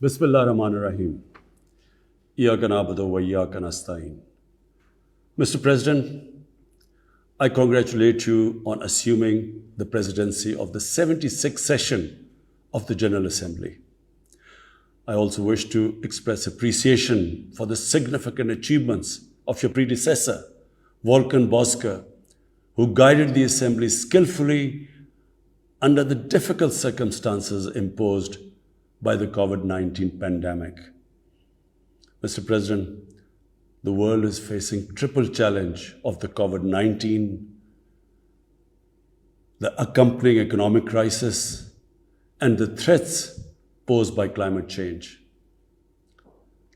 Bismillah ar-Rahman ar-Rahim. Iyyaka na'budu wa iyyaka nasta'in. Mr. President, I congratulate you on assuming the presidency of the 76th session of the General Assembly. I also wish to express appreciation for the significant achievements of your predecessor, Volkan Bozkır, who guided the Assembly skillfully under the difficult circumstances imposed by the COVID-19 pandemic. Mr. President, the world is facing triple challenge of the COVID-19, the accompanying economic crisis, and the threats posed by climate change.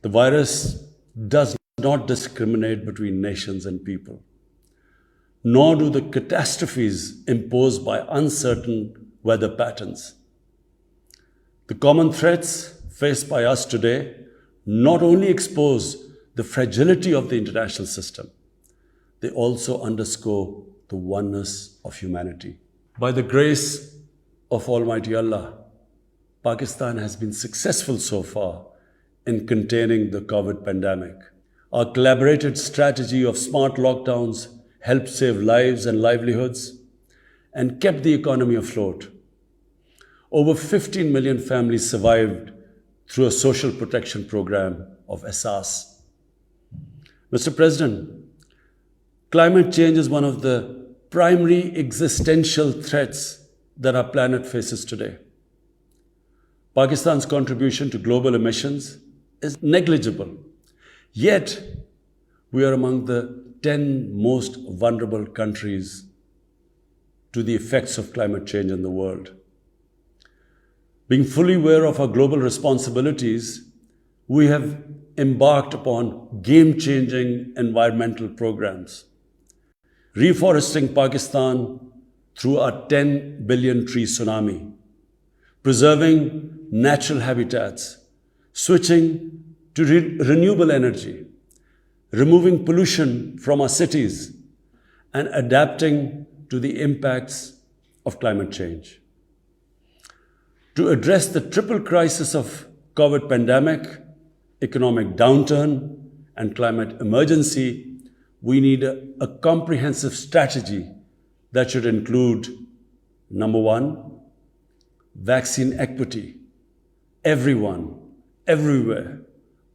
The virus does not discriminate between nations and people, nor do the catastrophes imposed by uncertain weather patterns. The common threats faced by us today not only expose the fragility of the international system, they also underscore the oneness of humanity. By the grace of Almighty Allah, Pakistan has been successful so far in containing the COVID pandemic. Our collaborated strategy of smart lockdowns helped save lives and livelihoods and kept the economy afloat. Over 15 million families survived through a social protection program of Ehsaas. Mr. President, climate change is one of the primary existential threats that our planet faces today. Pakistan's contribution to global emissions is negligible, yet we are among the 10 most vulnerable countries to the effects of climate change in the world. Being fully aware of our global responsibilities, we have embarked upon game-changing environmental programs. Reforesting Pakistan through our 10 billion tree tsunami, preserving natural habitats, switching to renewable energy, removing pollution from our cities, and adapting to the impacts of climate change. To address the triple crisis of COVID pandemic, economic downturn, and climate emergency, we need a comprehensive strategy that should include, number one, vaccine equity. Everyone, everywhere,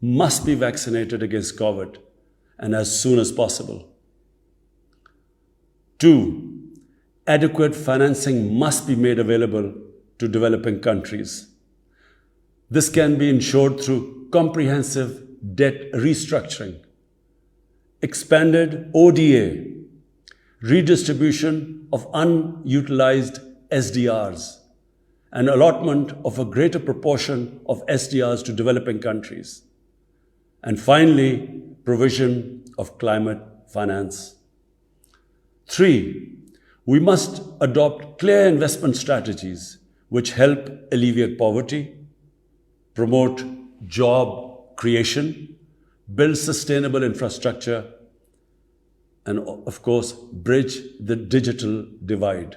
must be vaccinated against COVID, and as soon as possible. Two, adequate financing must be made available to developing countries. This can be ensured through comprehensive debt restructuring, expanded ODA, redistribution of unutilized SDRs, and allotment of a greater proportion of SDRs to developing countries. And finally, provision of climate finance. Three, we must adopt clear investment strategies which help alleviate poverty, promote job creation, build sustainable infrastructure, and of course, bridge the digital divide.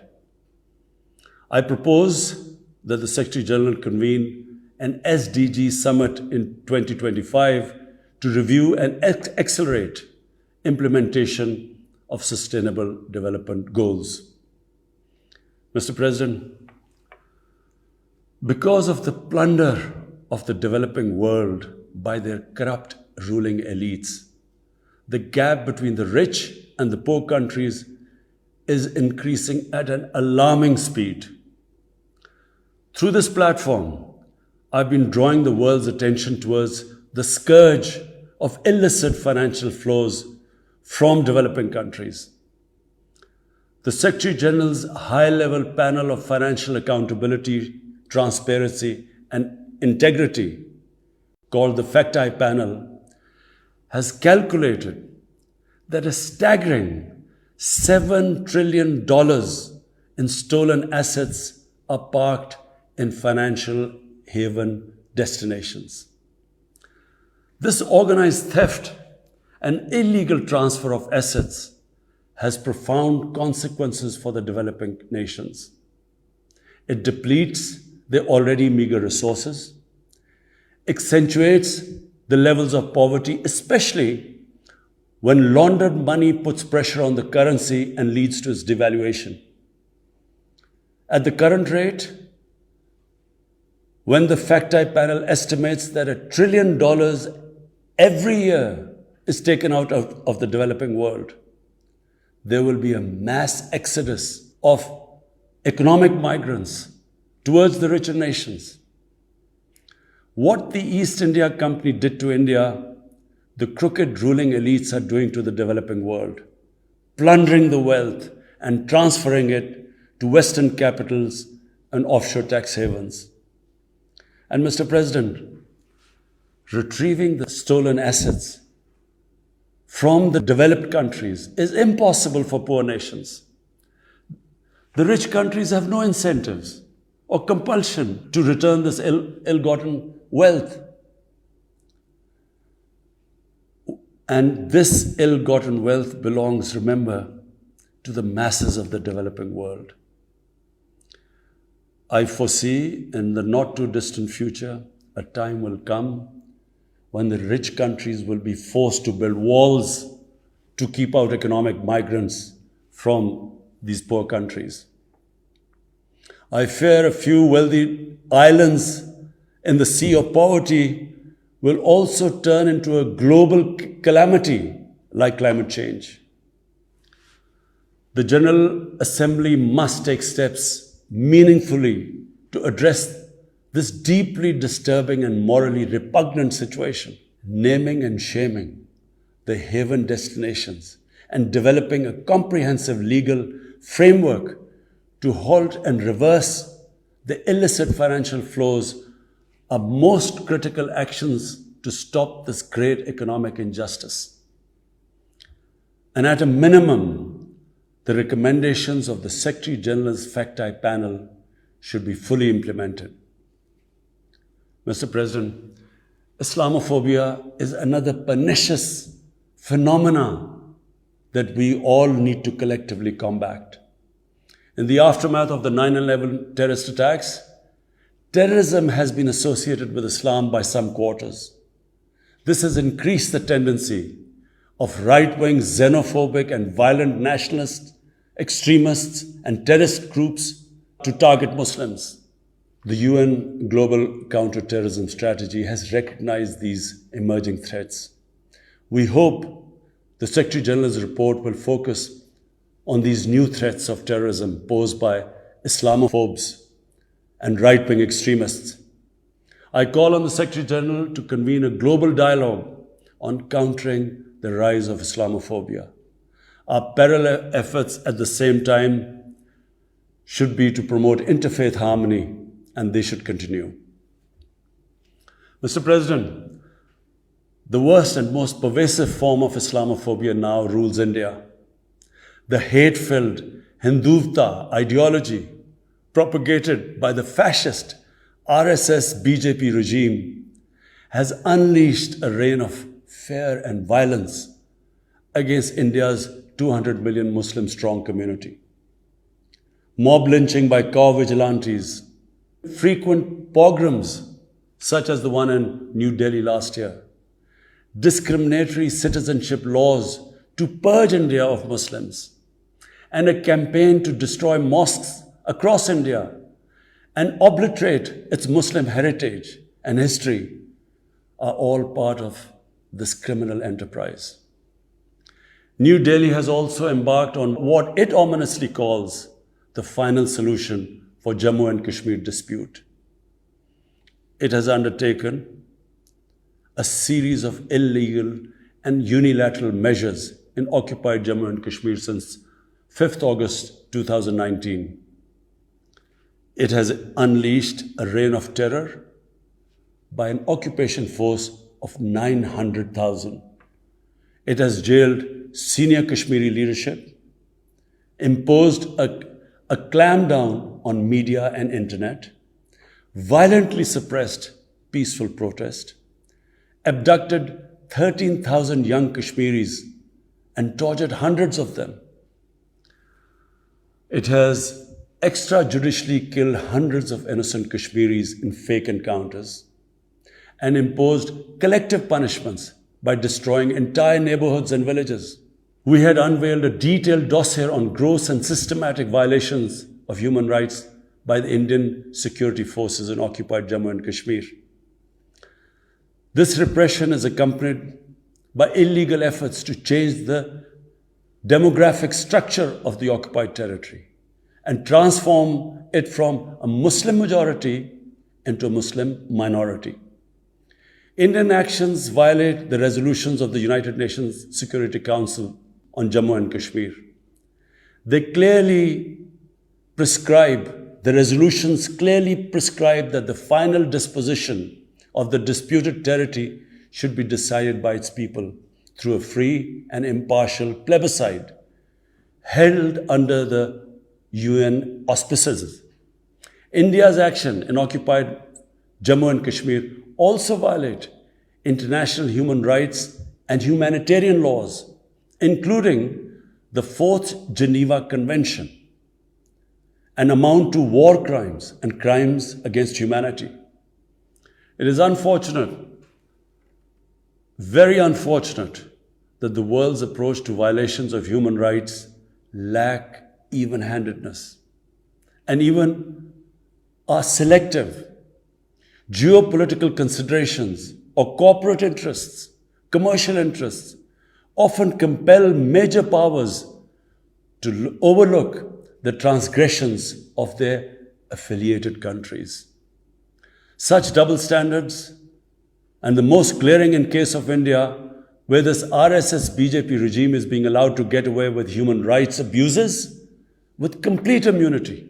I propose that the Secretary General convene an SDG summit in 2025 to review and accelerate implementation of sustainable development goals. Mr. President, because of the plunder of the developing world by their corrupt ruling elites, the gap between the rich and the poor countries is increasing at an alarming speed. Through this platform, I've been drawing the world's attention towards the scourge of illicit financial flows from developing countries. The Secretary General's high-level panel of financial accountability, transparency, and integrity, called the FACTI panel, has calculated that a staggering $7 trillion in stolen assets are parked in financial haven destinations. This organized theft and illegal transfer of assets has profound consequences for the developing nations. It depletes their already meager resources. accentuates the levels of poverty, especially when laundered money puts pressure on the currency and leads to its devaluation. At the current rate, when the FactI panel estimates that $1 trillion every year is taken out of the developing world, there will be a mass exodus of economic migrants towards the richer nations. What the East India Company did to India, the crooked ruling elites are doing to the developing world, plundering the wealth and transferring it to Western capitals and offshore tax havens. And Mr. President, retrieving the stolen assets from the developed countries is impossible for poor nations. The rich countries have no incentives or compulsion to return this ill-gotten wealth. And this ill-gotten wealth belongs, remember, to the masses of the developing world. I foresee in the not too distant future, a time will come when the rich countries will be forced to build walls to keep out economic migrants from these poor countries. I fear a few wealthy islands in the sea of poverty will also turn into a global calamity like climate change. The General Assembly must take steps meaningfully to address this deeply disturbing and morally repugnant situation, naming and shaming the haven destinations and developing a comprehensive legal framework to halt and reverse the illicit financial flows are most critical actions to stop this great economic injustice. And at a minimum, the recommendations of the Secretary General's FactI panel should be fully implemented. Mr. President, Islamophobia is another pernicious phenomenon that we all need to collectively combat. In the aftermath of the 9/11 terrorist attacks, terrorism has been associated with Islam by some quarters. This has increased the tendency of right-wing, xenophobic and violent nationalists, extremists and terrorist groups to target Muslims. The UN Global Counter-Terrorism Strategy has recognized these emerging threats. We hope the Secretary General's report will focus on these new threats of terrorism posed by Islamophobes and right-wing extremists. I call on the Secretary General to convene a global dialogue on countering the rise of Islamophobia. Our parallel efforts at the same time should be to promote interfaith harmony, and they should continue. Mr. President, the worst and most pervasive form of Islamophobia now rules India. The hate-filled Hindutva ideology propagated by the fascist RSS BJP regime has unleashed a reign of fear and violence against India's 200 million Muslim strong community. Mob lynching by cow vigilantes, frequent pogroms such as the one in New Delhi last year, discriminatory citizenship laws to purge India of Muslims, and a campaign to destroy mosques across India and obliterate its Muslim heritage and history are all part of this criminal enterprise. New Delhi has also embarked on what it ominously calls the final solution for Jammu and Kashmir dispute. It has undertaken a series of illegal and unilateral measures in occupied Jammu and Kashmir since 5th August 2019. It has unleashed a reign of terror by an occupation force of 900,000. It has jailed senior Kashmiri leadership, imposed a clampdown on media and internet, violently suppressed peaceful protest, abducted 13,000 young Kashmiris and tortured hundreds of them. It has extrajudicially killed hundreds of innocent Kashmiris in fake encounters and imposed collective punishments by destroying entire neighborhoods and villages. We had unveiled a detailed dossier on gross and systematic violations of human rights by the Indian security forces in occupied Jammu and Kashmir. This repression is accompanied by illegal efforts to change the demographic structure of the occupied territory and transform it from a Muslim majority into a Muslim minority. Indian actions violate the resolutions of the United Nations Security Council on Jammu and Kashmir. The resolutions clearly prescribe that the final disposition of the disputed territory should be decided by its people through a free and impartial plebiscite held under the UN auspices. India's action in occupied Jammu and Kashmir also violate international human rights and humanitarian laws, including the Fourth Geneva Convention, and amount to war crimes and crimes against humanity. It is unfortunate, very unfortunate, that the world's approach to violations of human rights lack even-handedness and even are selective. Geopolitical considerations or corporate interests, commercial interests, often compel major powers to overlook the transgressions of their affiliated countries. Such double standards, and the most glaring in case of India, where this RSS BJP regime is being allowed to get away with human rights abuses with complete immunity.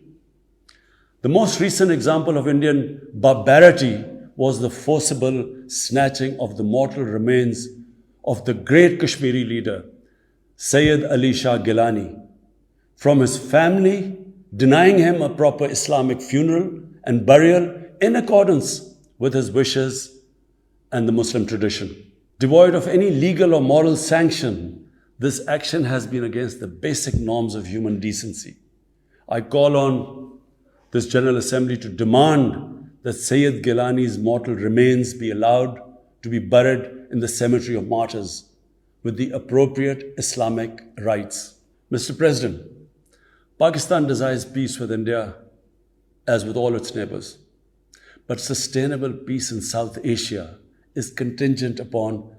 The most recent example of Indian barbarity was the forcible snatching of the mortal remains of the great Kashmiri leader, Sayyid Ali Shah Gilani, from his family, denying him a proper Islamic funeral and burial in accordance with his wishes and the Muslim tradition. Devoid of any legal or moral sanction, this action has been against the basic norms of human decency. I call on this General Assembly to demand that Sayyid Gilani's mortal remains be allowed to be buried in the cemetery of martyrs with the appropriate Islamic rites. Mr. President, Pakistan desires peace with India as with all its neighbors. But sustainable peace in South Asia is contingent upon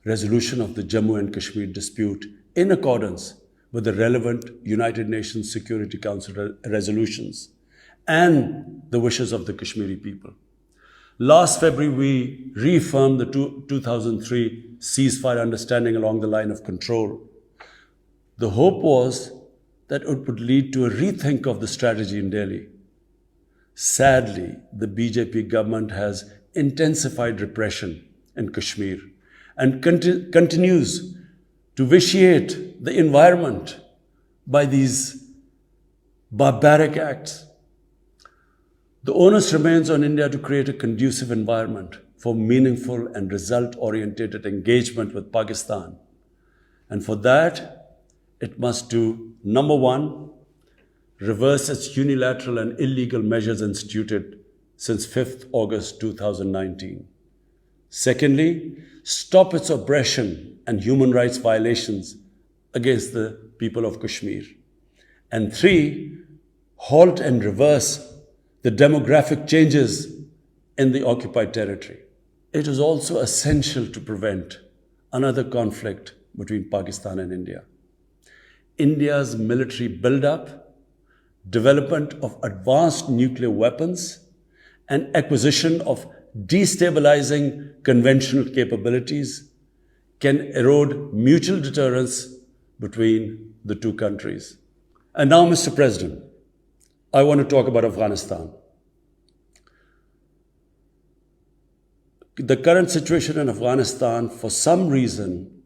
resolution of the Jammu and Kashmir dispute in accordance with the relevant United Nations Security Council resolutions and the wishes of the Kashmiri people. Last February, we reaffirmed the 2003 ceasefire understanding along the line of control. The hope was that it would lead to a rethink of the strategy in Delhi. Sadly, the BJP government has intensified repression in Kashmir and continues to vitiate the environment by these barbaric acts. The onus remains on India to create a conducive environment for meaningful and result-oriented engagement with Pakistan. And for that, it must do, number one, reverse its unilateral and illegal measures instituted since 5th August 2019. Secondly, stop its oppression and human rights violations against the people of Kashmir. And three, halt and reverse the demographic changes in the occupied territory. It is also essential to prevent another conflict between Pakistan and India. India's military buildup, development of advanced nuclear weapons, and acquisition of destabilizing conventional capabilities can erode mutual deterrence between the two countries. And now, Mr. President, I want to talk about Afghanistan. The current situation in Afghanistan, for some reason,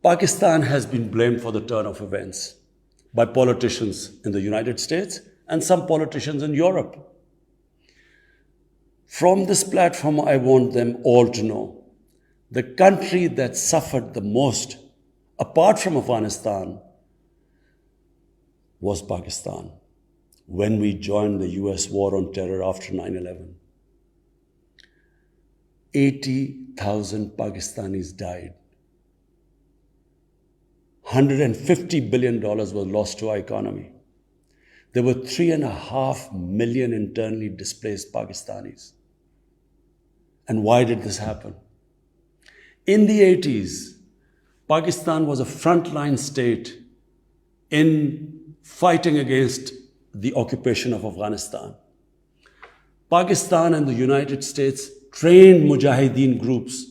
Pakistan has been blamed for the turn of events by politicians in the United States and some politicians in Europe. From this platform, I want them all to know the country that suffered the most, apart from Afghanistan, was Pakistan when we joined the US war on terror after 9/11. 80,000 Pakistanis died. $150 billion was lost to our economy. There were 3.5 million internally displaced Pakistanis. And why did this happen? In the 80s, Pakistan was a frontline state in fighting against the occupation of Afghanistan. Pakistan and the United States trained Mujahideen groups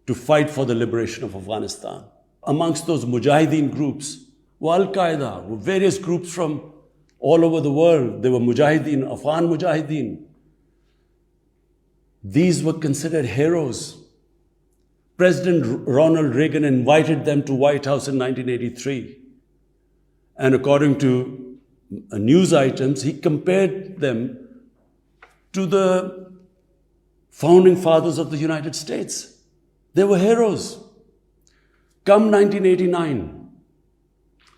to fight for the liberation of Afghanistan. Amongst those Mujahideen groups were Al-Qaeda, were various groups from all over the world. There were Mujahideen, Afghan Mujahideen. These were considered heroes. President Ronald Reagan invited them to White House in 1983. And according to news items, he compared them to the founding fathers of the United States. They were heroes. Come 1989,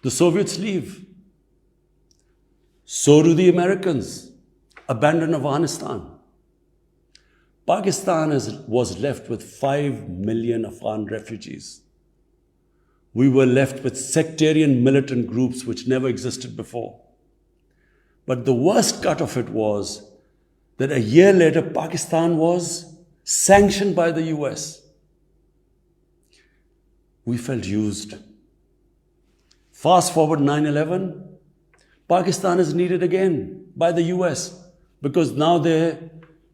the Soviets leave. So do the Americans, abandon Afghanistan. Pakistan was left with 5 million Afghan refugees. We were left with sectarian militant groups which never existed before. But the worst cut of it was that a year later, Pakistan was sanctioned by the US. We felt used. Fast forward 9/11, Pakistan is needed again by the US because now their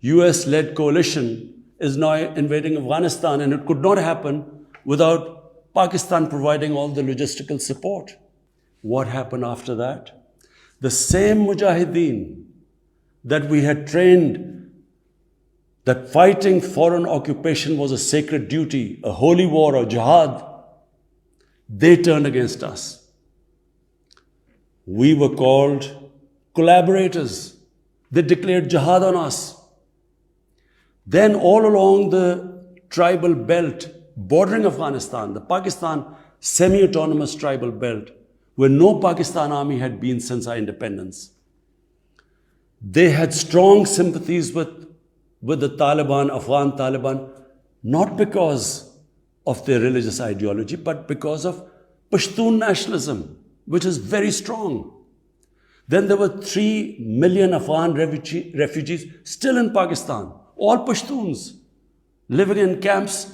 US-led coalition is now invading Afghanistan, and it could not happen without Pakistan providing all the logistical support. What happened after that? The same Mujahideen that we had trained that fighting foreign occupation was a sacred duty, a holy war or jihad, they turned against us. We were called collaborators. They declared jihad on us. Then all along the tribal belt bordering Afghanistan, the Pakistan semi-autonomous tribal belt, where no Pakistan army had been since our independence, they had strong sympathies with the Taliban, Afghan Taliban, not because of their religious ideology, but because of Pashtun nationalism, which is very strong. Then there were 3 million Afghan refugees still in Pakistan, all Pashtuns, living in camps,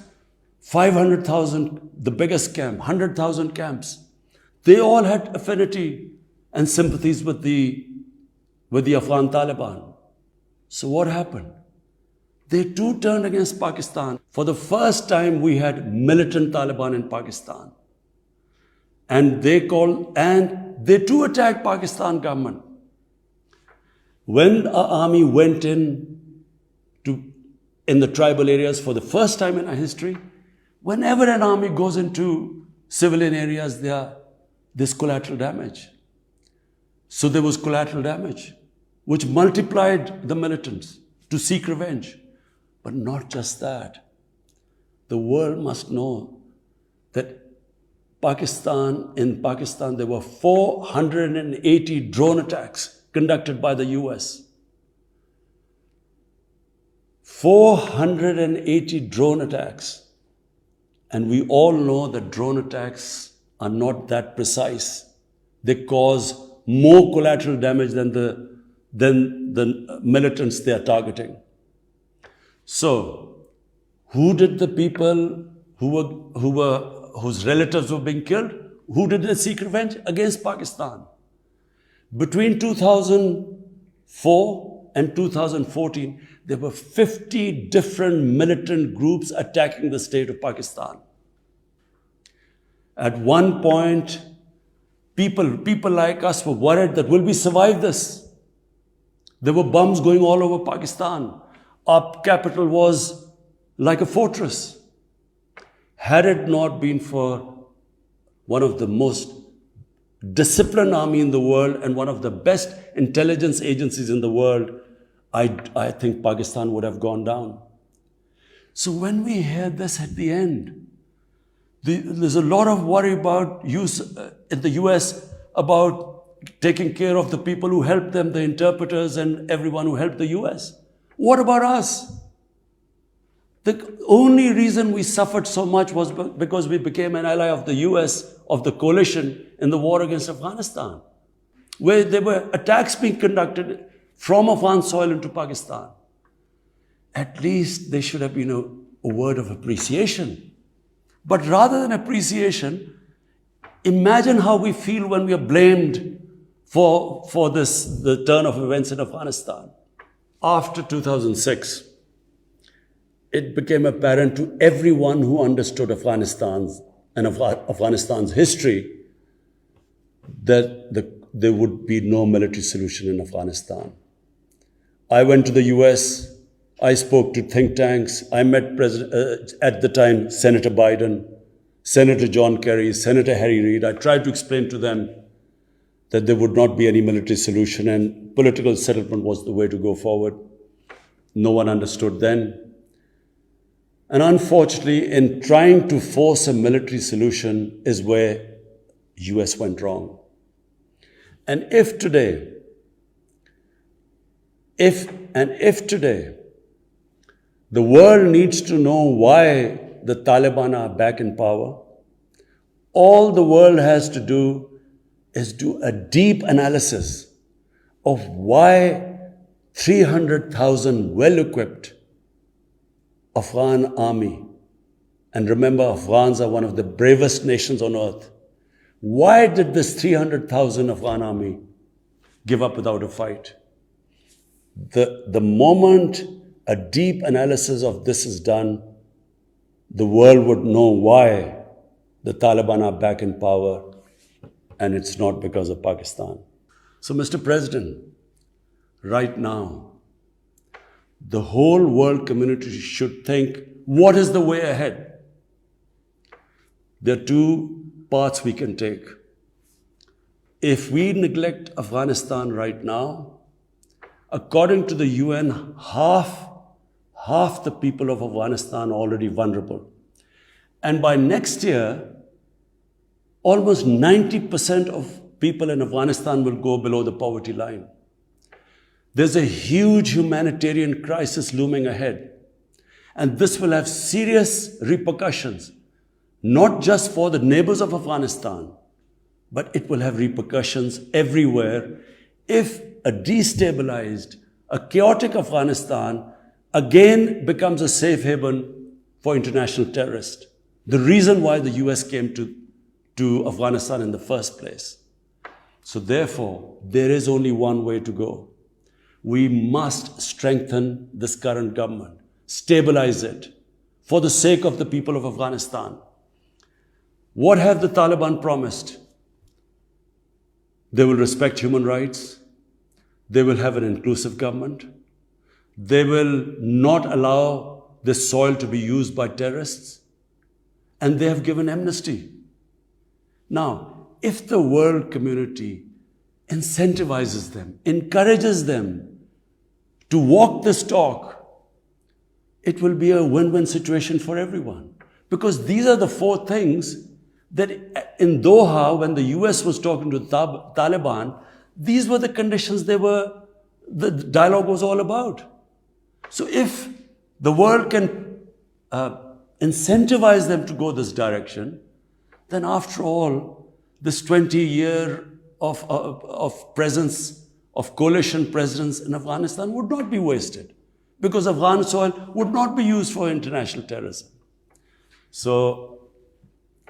500,000, the biggest camp, 100,000 camps. They all had affinity and sympathies with the Afghan Taliban. So what happened? They too turned against Pakistan. For the first time, we had militant Taliban in Pakistan. And they too attacked Pakistan government. When our army went in the tribal areas for the first time in our history, whenever an army goes into civilian areas, there's collateral damage. So there was collateral damage, which multiplied the militants to seek revenge. But not just that. The world must know that in Pakistan, there were 480 drone attacks conducted by the US. 480 drone attacks. And we all know that drone attacks are not that precise. They cause more collateral damage than the militants they are targeting. So, who did the people whose relatives were being killed? Who did they seek revenge? Against Pakistan. Between 2004 and 2014, there were 50 different militant groups attacking the state of Pakistan. At one point, people like us were worried that will we survive this? There were bombs going all over Pakistan. Our capital was like a fortress. Had it not been for one of the most disciplined army in the world and one of the best intelligence agencies in the world, I think Pakistan would have gone down. So when we hear this at the end, there's a lot of worry about in the US about taking care of the people who helped them, the interpreters and everyone who helped the US. What about us? The only reason we suffered so much was because we became an ally of the US, of the coalition in the war against Afghanistan, where there were attacks being conducted from Afghan soil into Pakistan. At least there should have been a word of appreciation. But rather than appreciation, imagine how we feel when we are blamed for the turn of events in Afghanistan. After 2006, it became apparent to everyone who understood Afghanistan's history that there would be no military solution in Afghanistan. I went to the US, I spoke to think tanks, I met at the time Senator Biden, Senator John Kerry, Senator Harry Reid. I tried to explain to them that there would not be any military solution and political settlement was the way to go forward. No one understood then. And unfortunately, in trying to force a military solution is where US went wrong. And if today, the world needs to know why the Taliban are back in power, all the world has to do is do a deep analysis of why 300,000 well-equipped Afghan army, and remember, Afghans are one of the bravest nations on earth. Why did this 300,000 Afghan army give up without a fight? The moment a deep analysis of this is done, the world would know why the Taliban are back in power, and it's not because of Pakistan. So, Mr. President, right now, the whole world community should think, what is the way ahead? There are two paths we can take. If we neglect Afghanistan right now, according to the UN, half the people of Afghanistan are already vulnerable. And by next year, almost 90% of people in Afghanistan will go below the poverty line. There's a huge humanitarian crisis looming ahead. And this will have serious repercussions, not just for the neighbors of Afghanistan, but it will have repercussions everywhere if a destabilized, a chaotic Afghanistan again becomes a safe haven for international terrorists. The reason why the US came to Afghanistan in the first place. So therefore, there is only one way to go. We must strengthen this current government, stabilize it, for the sake of the people of Afghanistan. What have the Taliban promised? They will respect human rights. They will have an inclusive government. They will not allow this soil to be used by terrorists. And they have given amnesty. Now, if the world community incentivizes them, encourages them to walk this talk, it will be a win-win situation for everyone. Because these are the four things that in Doha, when the US was talking to the Taliban, these were the conditions the dialogue was all about. So if the world can incentivize them to go this direction, then after all, this 20-year of presence, of coalition presence in Afghanistan would not be wasted, because Afghan soil would not be used for international terrorism. So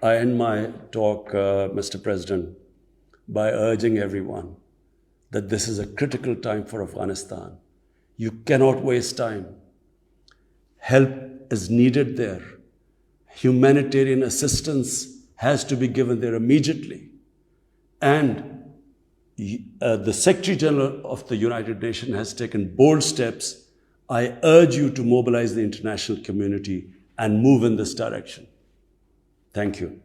I end my talk, Mr. President, by urging everyone that this is a critical time for Afghanistan. You cannot waste time. Help is needed there. Humanitarian assistance has to be given there immediately. And the Secretary General of the United Nations has taken bold steps. I urge you to mobilize the international community and move in this direction. Thank you.